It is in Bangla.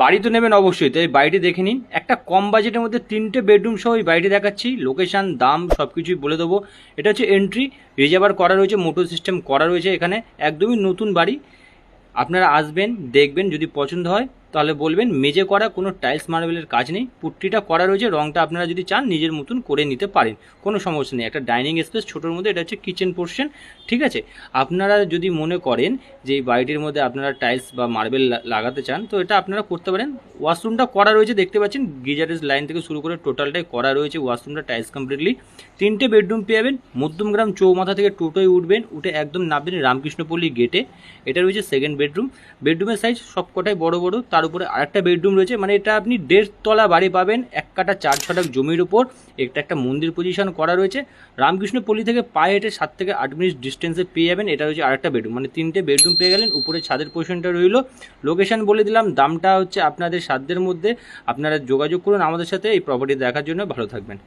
বাড়ি তো নেবেন অবশ্যই, তো এই বাড়িটি দেখে নিন। একটা কম বাজেটের মধ্যে 3টে বেডরুম সহ এই বাড়িটি দেখাচ্ছি। লোকেশান, দাম সব কিছুই বলে দেবো। এটা হচ্ছে এন্ট্রি, রিজার্ভার করা রয়েছে, মোটর সিস্টেম করা রয়েছে। এখানে একদমই নতুন বাড়ি। আপনারা আসবেন, দেখবেন, যদি পছন্দ হয় তাহলে বলবেন। মেঝে করা, কোনো টাইলস মার্বেলের কাজ নেই, পুট্টিটা করা রয়েছে। রংটা আপনারা যদি চান নিজের মতন করে নিতে পারেন, কোনো সমস্যা নেই। একটা ডাইনিং স্পেস ছোটোর মধ্যে, এটা হচ্ছে কিচেন পোর্শন, ঠিক আছে। আপনারা যদি মনে করেন যে এই বাড়িটির মধ্যে আপনারা টাইলস বা মার্বেল লাগাতে চান, তো এটা আপনারা করতে পারেন। ওয়াশরুমটা করা রয়েছে, দেখতে পাচ্ছেন গিজারের লাইন থেকে শুরু করে টোটালটাই করা রয়েছে। ওয়াশরুমটা টাইলস কমপ্লিটলি। 3টে বেডরুম পেয়ে যাবেন। মধ্যমগ্রাম চৌমাথা থেকে টোটোয় উঠবেন, উঠে একদম নামবেন রামকৃষ্ণপল্লী গেটে। এটা রয়েছে সেকেন্ড বেডরুম। বেডরুমের সাইজ সবকটাই বড় বড়। তার উপরে আরেকটা বেডরুম রয়েছে, মানে এটা আপনি 1.5 তলা বাড়ি পাবেন 1 কাঠা 4 ছটাক জমির উপর। এটা একটা মন্দির পজিশন করা রয়েছে। রামকৃষ্ণপল্লী থেকে পায়ে হেঁটে 7 থেকে 8 মিনিট ডিস্টেন্সে পেয়ে যাবেন। এটা হচ্ছে আরেকটা বেডরুম, মানে 3টে বেডরুম পেয়ে গেলেন। উপরে ছাদের পোর্শনটা রইল। লোকেশন বলে দিলাম, দামটা হচ্ছে আপনাদের সাধ্যের মধ্যে। আপনারা যোগাযোগ করুন আমাদের সাথে এই প্রপার্টি দেখার জন্য। ভালো থাকবেন।